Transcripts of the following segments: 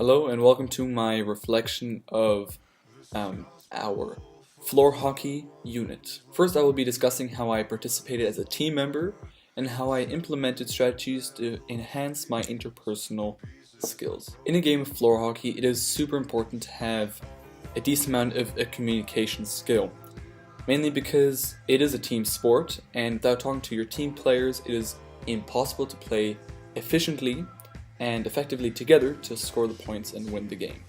Hello and welcome to my reflection of our floor hockey unit. First, I will be discussing how I participated as a team member and how I implemented strategies to enhance my interpersonal skills. In a game of floor hockey, it is super important to have a decent amount of a communication skill. Mainly because it is a team sport, and without talking to your team players, it is impossible to play efficiently and effectively together to score the points and win the game.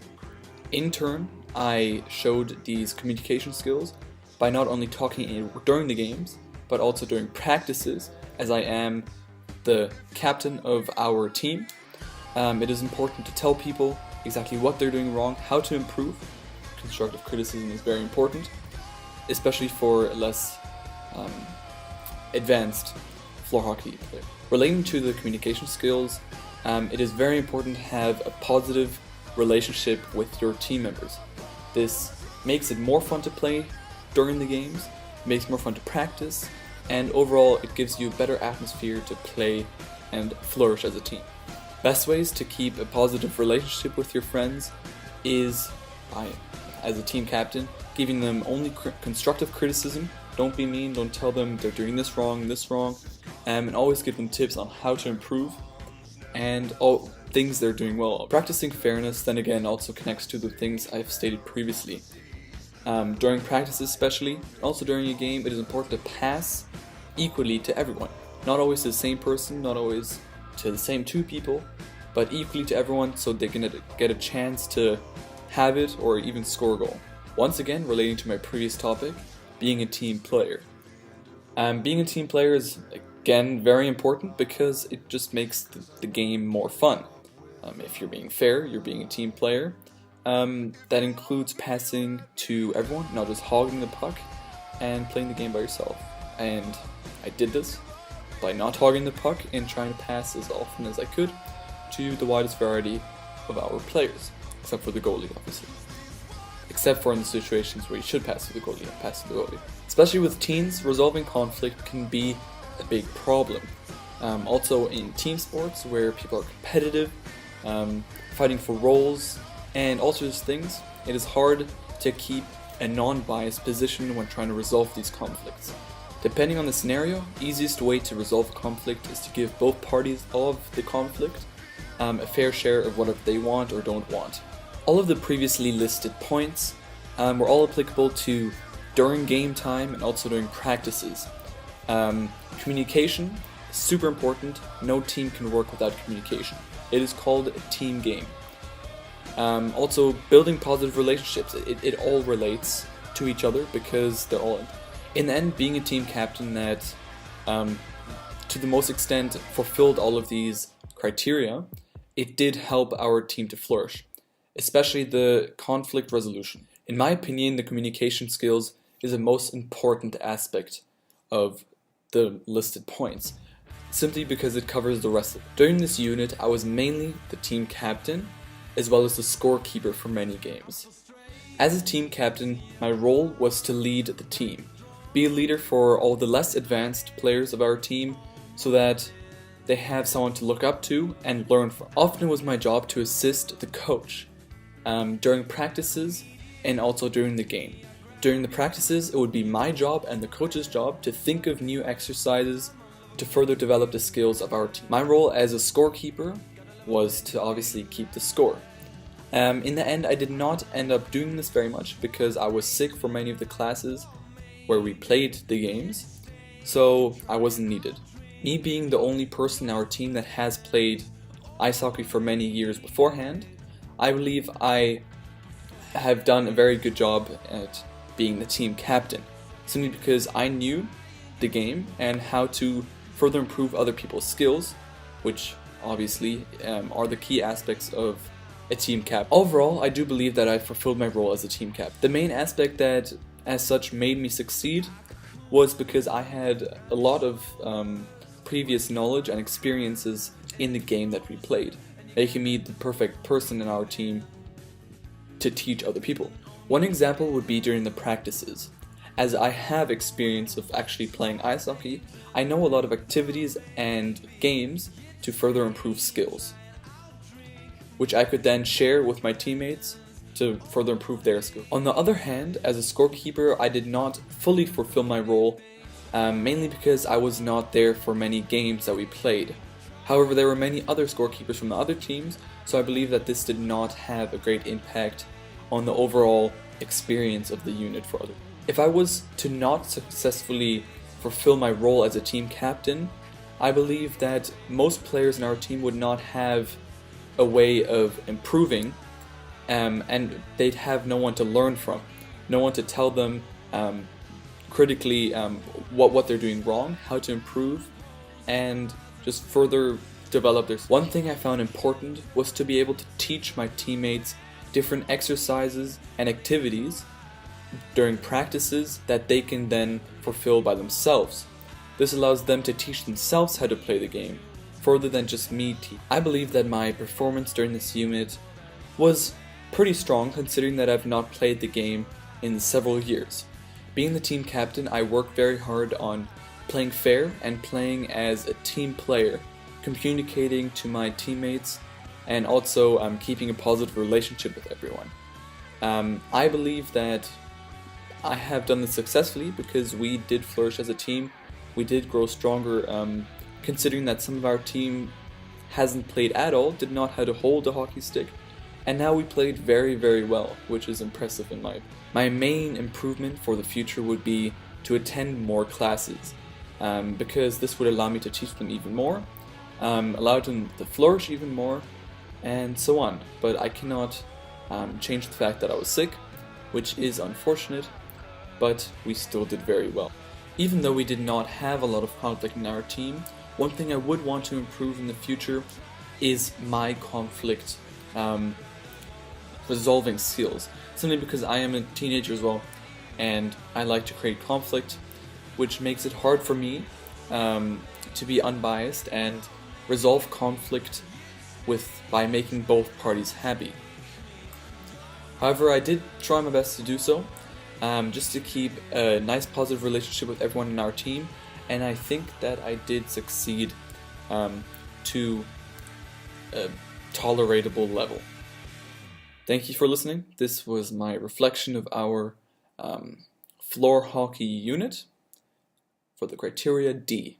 In turn, I showed these communication skills by not only talking during the games, but also during practices, as I am the captain of our team. It is important to tell people exactly what they're doing wrong, how to improve. Constructive criticism is very important, especially for less advanced floor hockey players. Relating to the communication skills, it is very important to have a positive relationship with your team members. This makes it more fun to play during the games, makes it more fun to practice, and overall it gives you a better atmosphere to play and flourish as a team. Best ways to keep a positive relationship with your friends is by, as a team captain, giving them only constructive criticism. Don't be mean, don't tell them they're doing this wrong, and always give them tips on how to improve and all things they're doing well. Practicing fairness then again also connects to the things I've stated previously. During practices especially, also during a game, it is important to pass equally to everyone. Not always to the same person, not always to the same two people, but equally to everyone so they can get a chance to have it or even score a goal. Once again, relating to my previous topic, being a team player. Being a team player is again very important because it just makes the game more fun. If you're being fair, you're being a team player. That includes passing to everyone, not just hogging the puck and playing the game by yourself. And I did this by not hogging the puck and trying to pass as often as I could to the widest variety of our players, except for the goalie, obviously. Except for in the situations where you should pass to the goalie and pass to the goalie. Especially with teens, resolving conflict can be a big problem. Also in team sports where people are competitive, fighting for roles, and all sorts of things, it is hard to keep a non-biased position when trying to resolve these conflicts. Depending on the scenario, easiest way to resolve a conflict is to give both parties of the conflict a fair share of whatever they want or don't want. All of the previously listed points were all applicable to during game time and also during practices. Communication is super important. No team can work without communication. It is called a team game. Also, building positive relationships. It all relates to each other because they're all, in the end, being a team captain that, to the most extent, fulfilled all of these criteria, it did help our team to flourish, especially the conflict resolution. In my opinion, the communication skills is the most important aspect of the listed points, simply because it covers the rest of it. During this unit, I was mainly the team captain, as well as the scorekeeper for many games. As a team captain, my role was to lead the team, be a leader for all the less advanced players of our team, so that they have someone to look up to and learn from. Often it was my job to assist the coach during practices and also during the game. During the practices, it would be my job and the coach's job to think of new exercises to further develop the skills of our team. My role as a scorekeeper was to obviously keep the score. In the end, I did not end up doing this very much because I was sick for many of the classes where we played the games, so I wasn't needed. Me being the only person in our team that has played ice hockey for many years beforehand, I believe I have done a very good job at being the team captain, simply because I knew the game and how to further improve other people's skills, which obviously are the key aspects of a team cap. Overall, I do believe that I fulfilled my role as a team cap. The main aspect that as such made me succeed was because I had a lot of previous knowledge and experiences in the game that we played, making me the perfect person in our team to teach other people. One example would be during the practices. As I have experience of actually playing ice hockey, I know a lot of activities and games to further improve skills. which I could then share with my teammates to further improve their skills. On the other hand, as a scorekeeper, I did not fully fulfill my role, mainly because I was not there for many games that we played. However, there were many other scorekeepers from the other teams, so I believe that this did not have a great impact on the overall experience of the unit for others. If I was to not successfully fulfill my role as a team captain, I believe that most players in our team would not have a way of improving, and they'd have no one to learn from, no one to tell them critically what they're doing wrong, how to improve, and just further develop their. One thing I found important was to be able to teach my teammates different exercises and activities during practices that they can then fulfill by themselves. This allows them to teach themselves how to play the game, further than just me teach. I believe that my performance during this unit was pretty strong, considering that I've not played the game in several years. Being the team captain, I worked very hard on playing fair and playing as a team player, communicating to my teammates, and also keeping a positive relationship with everyone. I believe that I have done this successfully because we did flourish as a team. We did grow stronger, considering that some of our team hasn't played at all, did not know how to hold a hockey stick, and now we played very, very well, which is impressive in my opinion. My main improvement for the future would be to attend more classes, because this would allow me to teach them even more, allow them to flourish even more, and so on. But I cannot change the fact that I was sick, which is unfortunate, but we still did very well. Even though we did not have a lot of conflict in our team, one thing I would want to improve in the future is my conflict resolving skills. Simply because I am a teenager as well, and I like to create conflict, which makes it hard for me to be unbiased and resolve conflict by making both parties happy. However, I did try my best to do so, just to keep a nice positive relationship with everyone in our team, and I think that I did succeed to a tolerable level. Thank you for listening. This was my reflection of our floor hockey unit for the Criteria D.